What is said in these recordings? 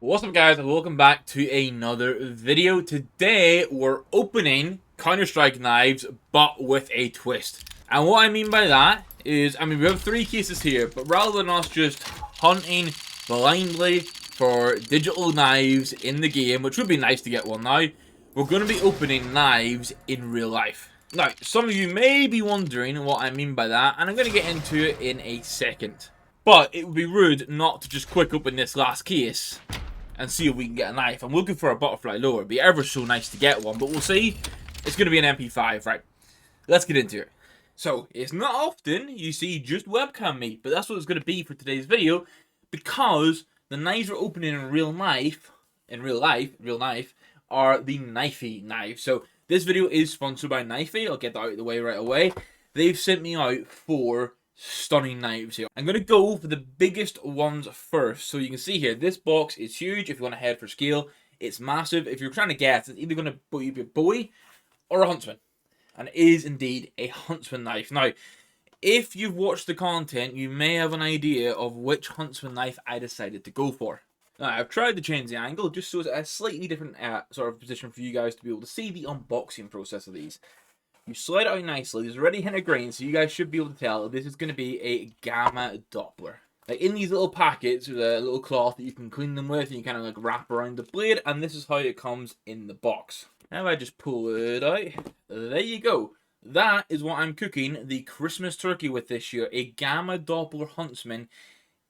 What's up guys, and welcome back to another video. Today we're opening Counter-Strike knives, but with a twist. And what I mean by that is, we have 3 cases here, but rather than us just hunting blindly for digital knives in the game, which would be nice to get one now, we're going to be opening knives in real life. Now, some of you may be wondering what I mean by that, and I'm going to get into it in a second. But it would be rude not to just quick open this last case and see if we can get a knife. I'm looking for a butterfly lure. It'd be ever so nice to get one, but we'll see. It's going to be an MP5, right? Let's get into it. So, it's not often you see just webcam meat, but that's what it's going to be for today's video, because the knives we're opening in real life, are the Knifey knives. So, this video is sponsored by Knifey. I'll get that out of the way right away. They've sent me out 4 stunning knives here. I'm going to go for the biggest ones first. So you can see here, this box is huge. If you want to head for scale, it's massive. If you're trying to guess, it's either going to be a Bowie or a Huntsman. And it is indeed a Huntsman knife. Now, if you've watched the content, you may have an idea of which Huntsman knife I decided to go for. Now, I've tried to change the angle just so it's a slightly different sort of position for you guys to be able to see the unboxing process of these. You slide it out nicely. There's already a hint of grain, so you guys should be able to tell this is going to be a gamma Doppler. Like in these little packets with a little cloth that you can clean them with, and you kind of like wrap around the blade, and this is how it comes in the box. Now I just pull it out. There you go. That is what I'm cooking the Christmas turkey with this year, a gamma Doppler Huntsman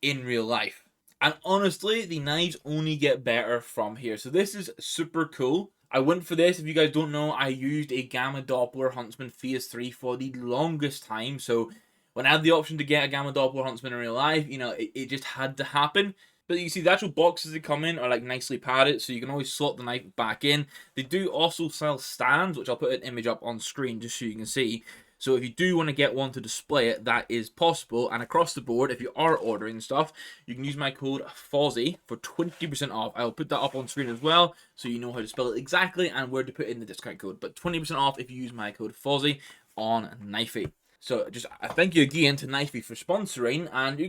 in real life. And honestly, the knives only get better from here. So this is super cool. I went for this. If you guys don't know, I used a Gamma Doppler Huntsman Phase 3 for the longest time. So when I had the option to get a Gamma Doppler Huntsman in real life, you know, it just had to happen. But you see, the actual boxes they come in are like nicely padded, so you can always slot the knife back in. They do also sell stands, which I'll put an image up on screen just so you can see. So if you do want to get one to display it, that is possible. And across the board, if you are ordering stuff, you can use my code FOZZY for 20% off. I'll put that up on screen as well, so you know how to spell it exactly and where to put in the discount code. But 20% off if you use my code FOZZY on Knifey. So just thank you again to Knifey for sponsoring. And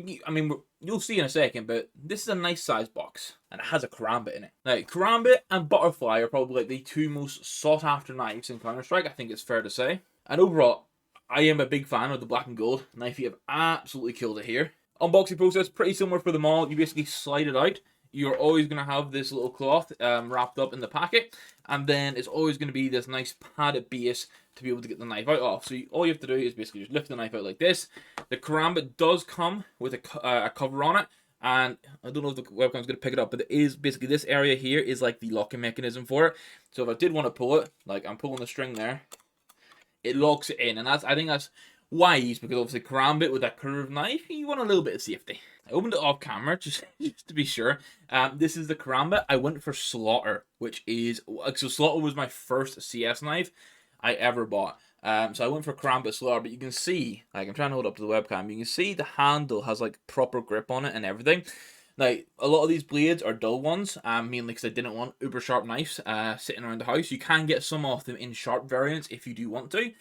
you'll see in a second, but this is a nice size box, and it has a karambit in it. Now, karambit and butterfly are probably like the 2 most sought after knives in Counter-Strike. I think it's fair to say. And overall, I am a big fan of the black and gold. Knifey have absolutely killed it here. Unboxing process, pretty similar for them all. You basically slide it out. You're always going to have this little cloth wrapped up in the packet. And then it's always going to be this nice padded base to be able to get the knife out of. So all you have to do is basically just lift the knife out like this. The karambit does come with a cover on it. And I don't know if the webcam's going to pick it up, but it is basically this area here is like the locking mechanism for it. So if I did want to pull it, like I'm pulling the string there, it locks it in, and I think that's wise, because obviously karambit with that curved knife, you want a little bit of safety. I opened it off camera just to be sure. This is the karambit. I went for Slaughter, which is so Slaughter was my first CS knife I ever bought. So I went for karambit Slaughter, but you can see, like I'm trying to hold up to the webcam, you can see the handle has like proper grip on it and everything. Now, a lot of these blades are dull ones, mainly because I didn't want uber sharp knives sitting around the house. You can get some of them in sharp variants if you do want to.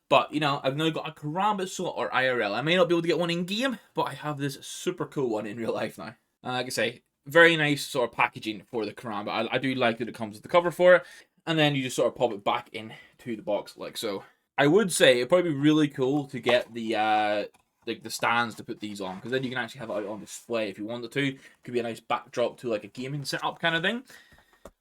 But, you know, I've now got a karambit Slaughter IRL. I may not be able to get one in game, but I have this super cool one in real life now. And like I say, very nice sort of packaging for the karambit. I do like that it comes with the cover for it. And then you just sort of pop it back into the box like so. I would say it'd probably be really cool to get the stands to put these on, because then you can actually have it out on display if you wanted to. It could be a nice backdrop to like a gaming setup kind of thing.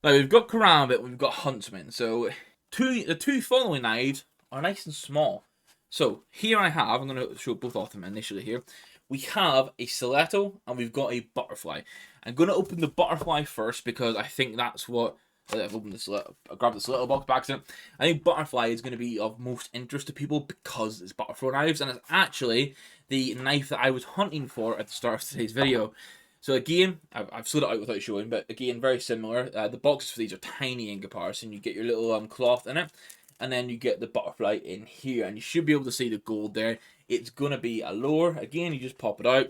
Now we've got karambit, we've got Huntsman. So the two following knives are nice and small. So here I have, I'm going to show both of them initially here. We have a stiletto and we've got a butterfly. I'm going to open the butterfly first because I think that's what I've opened this. I grabbed this little box by accident. I think butterfly is going to be of most interest to people because it's butterfly knives, and it's actually the knife that I was hunting for at the start of today's video. So again, I've slid it out without showing, but again, very similar. The boxes for these are tiny in comparison. You get your little cloth in it, and then you get the butterfly in here, and you should be able to see the gold there. It's going to be a lure. Again, you just pop it out.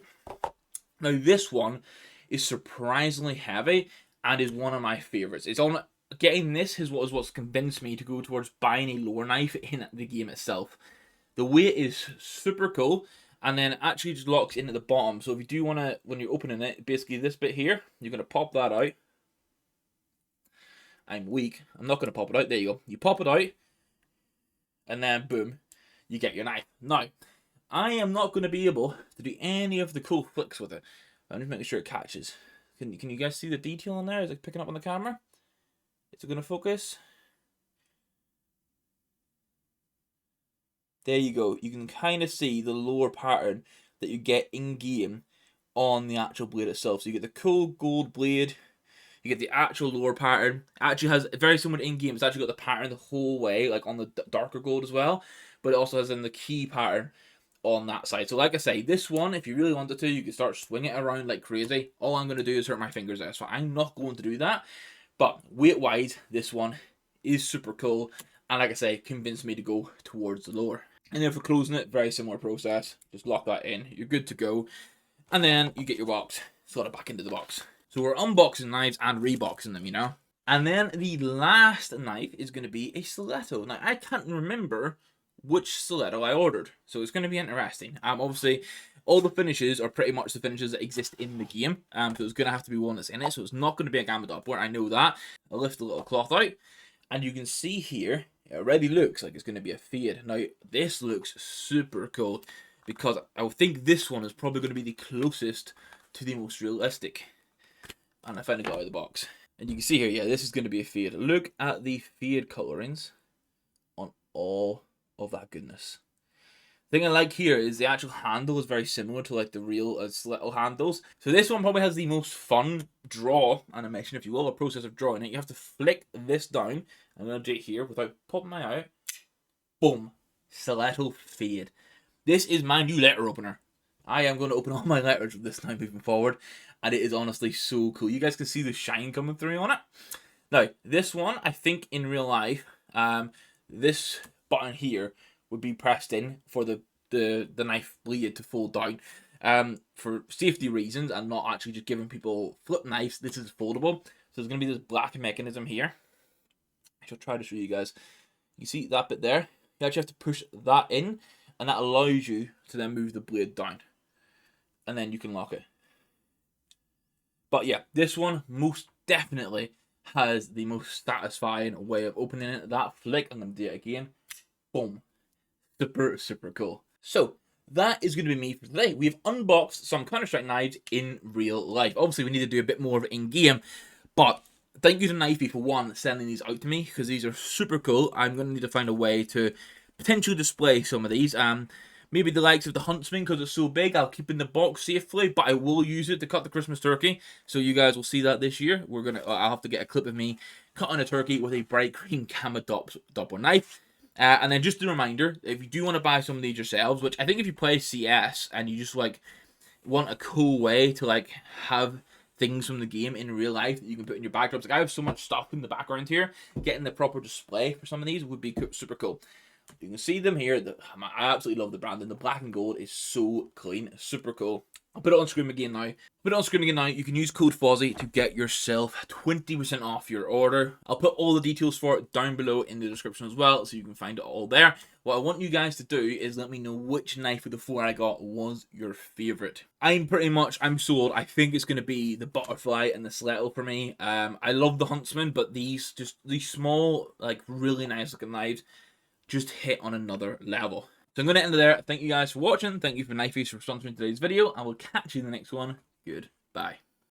Now this one is surprisingly heavy and is one of my favorites. It's on getting this is what's convinced me to go towards buying a lure knife in the game itself. The weight is super cool, and then it actually just locks in at the bottom. So if you do want to, when you're opening it, basically this bit here, you're going to pop that out I'm weak. I'm not going to pop it out. There you go. You pop it out, and then boom, you get your knife. Now, I am not going to be able to do any of the cool flicks with it. I'm just making sure it catches. Can you guys see the detail on there? Is it picking up on the camera? Is it going to focus? There you go. You can kind of see the lower pattern that you get in game on the actual blade itself. So you get the cool gold blade. You get the actual lower pattern. It actually has very similar to in game. It's actually got the pattern the whole way, like on the darker gold as well. But it also has in the key pattern on that side. So like I say, this one, if you really wanted to, you could start swinging it around like crazy. All I'm going to do is hurt my fingers there. So I'm not going to do that. But weight-wise, this one is super cool. And like I say, convinced me to go towards the lower. And then for closing it, very similar process. Just lock that in. You're good to go. And then you get your box. Slot it back into the box. So we're unboxing knives and reboxing them, you know. And then the last knife is going to be a stiletto. Now, I can't remember which stiletto I ordered. So it's going to be interesting. Obviously, all the finishes are pretty much the finishes that exist in the game. So it's going to have to be one that's in it. So it's not going to be a gamma doppler. I know that. I'll lift the little cloth out. And you can see here, it already looks like it's going to be a fade. Now, this looks super cool because I think this one is probably going to be the closest to the most realistic. And I finally got out of the box. And you can see here, yeah, this is going to be a fade. Look at the fade colorings on all of that goodness. The thing I like here is the actual handle is very similar to like the real stiletto handles. So this one probably has the most fun draw animation, if you will, a process of drawing it. You have to flick this down. I'm going to do it here without popping my out. Boom. Stiletto fade. This is my new letter opener. I am going to open all my letters with this now moving forward. And it is honestly so cool. You guys can see the shine coming through on it. Now, this one, I think in real life, this button here would be pressed in for the knife blade to fold down. For safety reasons and not actually just giving people flip knives, this is foldable. So there's going to be this black mechanism here. I shall try to show you guys. You see that bit there? You actually have to push that in, and that allows you to then move the blade down. And then you can lock it. But yeah, this one most definitely has the most satisfying way of opening it. That flick, I'm going to do it again. Boom. Super, super cool. So, that is going to be me for today. We've unboxed some Counter-Strike knives in real life. Obviously, we need to do a bit more of it in-game, but thank you to Knifey for one, sending these out to me, because these are super cool. I'm going to need to find a way to potentially display some of these. Maybe the likes of the Huntsman, because it's so big, I'll keep in the box safely, but I will use it to cut the Christmas turkey. So you guys will see that this year. I'll have to get a clip of me cutting a turkey with a bright green gamma doppler knife. And then just a reminder, if you do want to buy some of these yourselves, which I think if you play CS and you just like want a cool way to like have things from the game in real life that you can put in your backdrops. Like I have so much stuff in the background here. Getting the proper display for some of these would be super cool. You can see them here. I absolutely love the branding. The black and gold is so clean. Super cool. I'll put it on screen again now. You can use code Fozzy to get yourself 20% off your order. I'll put all the details for it down below in the description as well, so you can find it all there. What I want you guys to do is let me know which knife of the four I got was your favorite. I'm sold. I think it's going to be the butterfly and the stiletto for me. I love the Huntsman, but these small, like really nice looking knives just hit on another level. So I'm going to end it there. Thank you guys for watching. Thank you for Knifey for sponsoring today's video. I will catch you in the next one. Goodbye.